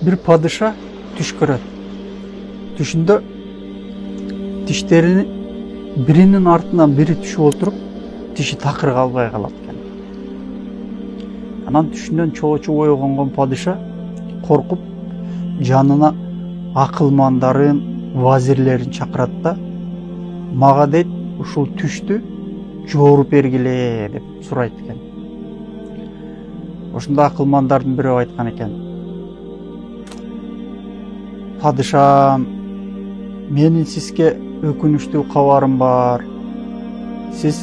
Bir padişah түш көрөт. Түшүндө тиштерини биринин артынан бири түшүп отуруп, тиши такыр калбай калат экен. Анан түшүнөн чоочу ойгонгон падыша коркуп жанына акылмандарын, вазирлерин чакырат да, мага дейт, ушул түштү жооруп бергиле деп сурайт экен. Ошондо акылмандардын бирөө айткан экен: Падышам, менин сизге өкүнүчтүү кабарым бар. Сиз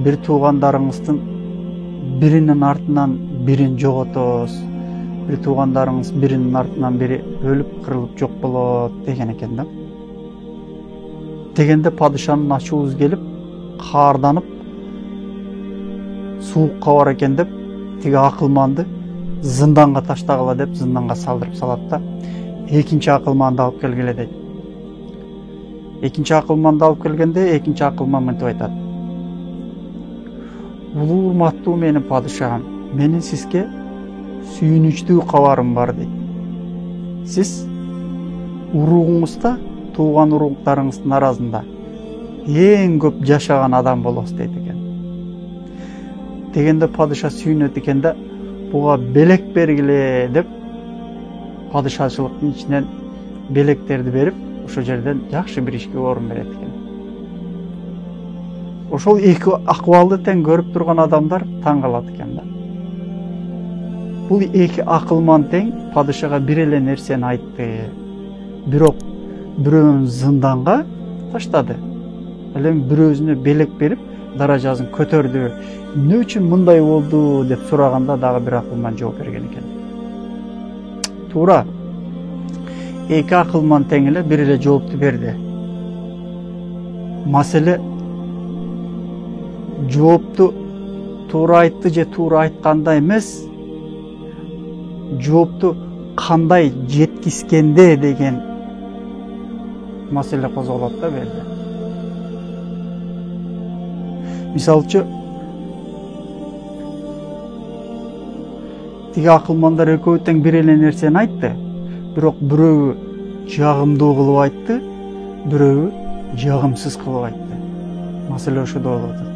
бир туугандарыңыздын биринин артынан бирин жоготосуз. Бир туугандарыңыз биринин артынан бири өлүп, кырылып жок болот деген экен да. Дегенде падышанын ачуусу келип, каарданып, суукка бар экен деп, тиги акылманды зынданга таштагыла деп зынданга салдырып салат да, экинчи акылманды алып келгиле дейт. Экинчи акылманды алып келгенде, экинчи акылман мынтип айтат: улуу урматтуу менин падышам, менин сизге сүйүнүчтүү кабарым бар дейт. Сиз уругуңузда, тууган уруктарыңыздын арасында эң көп жашаган адам болосуз дейт экен. Дегенде падыша сүйүнөт экен да, буга белек бергиле деп, падышачылыктын ичинен белектерди берип, ошол жерден жакшы бир ишке орун берет экен. Ошол эки акыбалды тең көрүп турган адамдар таң калат экен да. Бул эки акылман тең падышага бир эле нерсени айтты. Бирок бирөөнү зынданга таштады. Ал эми бирөөсүнө белек берип, даражасын көтөрдү. Эмне үчүн мындай болду деп сураганда дагы бир акылман жооп берген экен. Туура. Эки акылман тең эле бир эле жоопту берди. Маселе жоопту туура айтты же туура айтканда эмес, жоопту кандай жеткизгенде деген маселе козголот да берди. Мисалчы, тиги акылмандар экөө тең бир эле нерсени айтты, бирок бирөө жагымдуу кылып айтты, бирөө жагымсыз кылып айтты. Маселе ошодо болуп атат.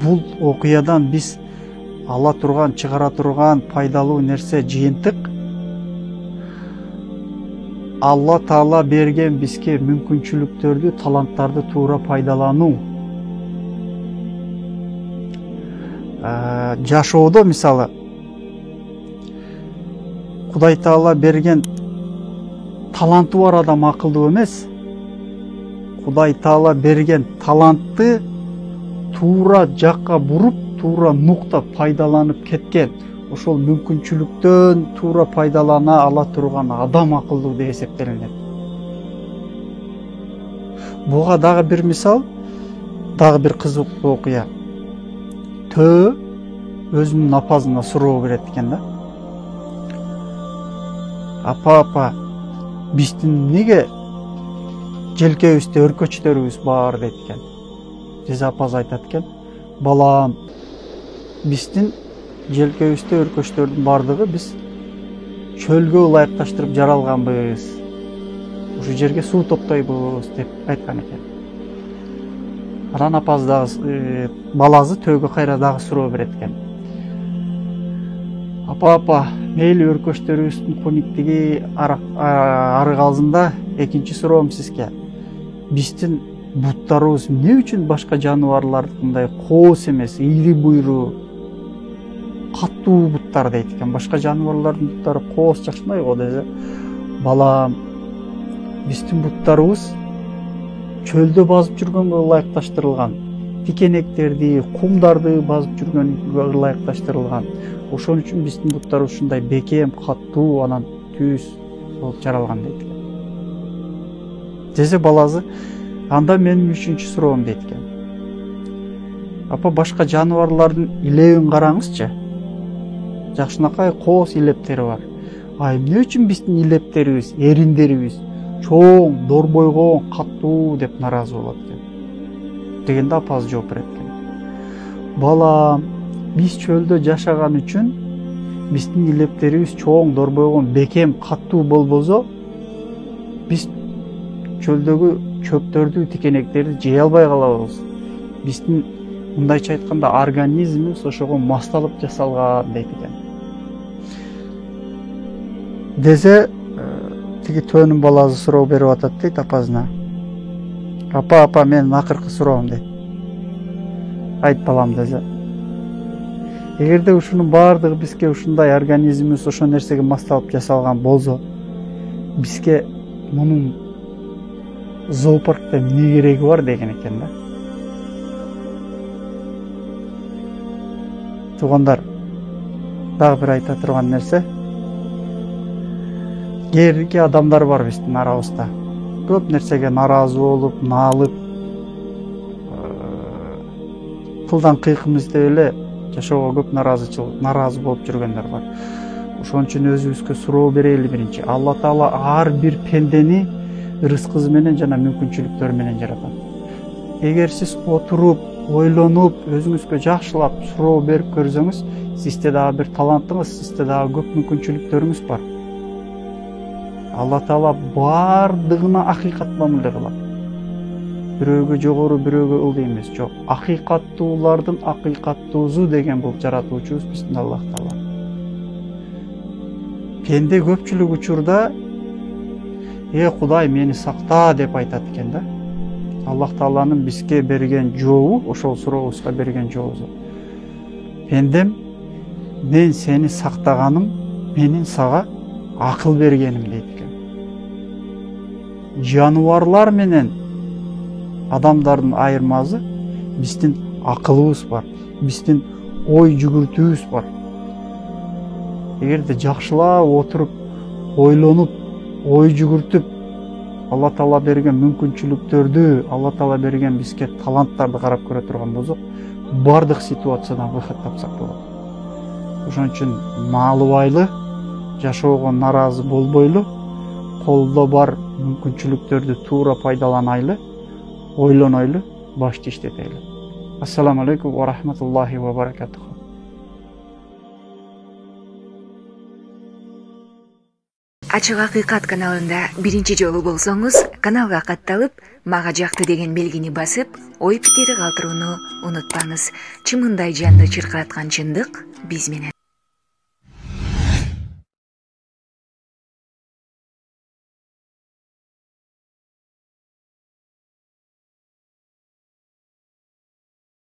Бул окуядан биз ала турган, чыгара турган пайдалуу нерсе жыйынтык Алла Таала берген бизге мүмкүнчүлүктөрдү, таланттарды туура пайдалануу. Жашоодо мисалы Кудай Таала берген таланты бар адам акылдуу эмес. Кудай Таала берген талантты туура жакка буруп, туура нуктап пайдаланып кеткен, ошол мүмкүнчүлүктөн туура пайдалана ала турган адам акылдуу деп эсептелинет. Буга дагы бир мисал, дагы бир кызыктуу окуя. Төө өзүнүн апасына суроо берет экен да. Апа, биздин неге желкебизде өркөчтөрүбүз бар дейт экен. Тез апасы айтат экен: балам, биздин желкебизде өркөчтөрдүн бардыгы биз чөлгө ылайыкташтырып жаралганбыз. Ушул жерге суу топтойбуз деп айткан экен. Анан апасы дагы баласы төөгө кайра дагы суроо берет экен. Апа, мейли өркөчтөрүбүздүн кониктиги ары калсында, экинчи суроом сизге. Биздин буттарыбыз эмне үчүн башка жаныбарлардыкындай коос эмес, ийри буйруу, каттуу буттар дейт экен. Башка жаныбарлардын буттары коос жакшынай го десе, балам, биздин буттарыбыз чөлдө базып жүргөнгө ылайыкташтырылган, тикенектерди, кумдарды базып жүргөнгө ылайыкташтырылган. Ошон үчүн биздин буттарыбыз ушундай бекем, каттуу, анан түз болуп жаралган дейт экен. Десе баласы: анда менин үчүнчү суроом дейт экен. Апа, башка жаныбарлардын илебин караңызчы. Жакшынакай коос илептери бар. Эмне үчүн биздин илептерибиз, эриндерибиз чоң, дорбойгон, каттуу деп наразы болот экен. Дегенде апасы жооп берет экен. Балам, биз чөлдө жашаган үчүн биздин илептерибиз чоң, дорбойгон, бекем, каттуу болбосо, биз чөлдөгү чөптөрдү, тикенектерди жей албай калабыз. Биздин мындайча айтканда организмибиз ошого масталып жасалган дейт экен. Десе, тиги төөнүн баласы суроо берип атат дейт апасына. Апа, менин акыркы суроом дейт. Айт балам десе. Эгерде ушунун баардыгы бизге ушундай организмибиз ошол нерсеге масталып жасалган болсо, бизге мунун зоопаркта эмне кереги бар деген экен да. Туугандар, дагы бир айта турган нерсе, кээдики адамдар бар биздин арабызда. Көп нерсеге наразы болуп, наалып, кылдан кыйкым издеп эле жашоого көп наразы болуп жүргөндөр бар. Ошон үчүн өзүбүзгө суроо берели биринчи. Алла Таала ар бир пендени рызкысы менен жана мүмкүнчүлүктөрү менен жараткан. Эгер сиз отуруп, ойлонуп, өзүңүзгө жакшылап суроо берип көрсөңүз, сизде дагы бир талантыңыз, сизде дагы көп мүмкүнчүлүктөрүңүз бар. Алла Таала бардыгына акыйкат мамиле кылат. Бирөөгө жогору, бирөөгө ылдый эмес. Жок, акыйкаттуулардын акыйкаттуусу деген бул жаратуучубуз биздин Аллах Таала. Пенде көпчүлүк учурда Кудай мени сакта деп айтат экен да. Аллах Тааланын бизге берген жообу, ошол сурообузга берген жообу. Пендем, мен сени сактаганым, менин сага акыл бергеним дейт экен. Жануарлар менен адамдардын айырмасы биздин акылыбыз бар, биздин ой жүгүртүүбүз бар. Эгерде жакшылап отуруп, ойлонуп, ой жүгүртүп, Алла Таала берген мүмкүнчүлүктөрдү, Алла Таала берген бизге таланттарды карап көрө турган болсок, бардык ситуациядан выход тапсак болот. Ошон үчүн маалыбайлы, жашоого наразы болбойлу, колдо бар мүмкүнчүлүктөрдү туура пайдаланайлы, ойлонойлу, башты иштетели. Ассаламу алейкум ва рахматуллахи ва баракатуху. Ачык Акыйкат каналында биринчи жолу болсоңуз, каналга катталып, мага жакты деген белгини басып, ой пикири калтырууну унутпаңыз. Чымындай жанды чыркыраткан чындык биз менен.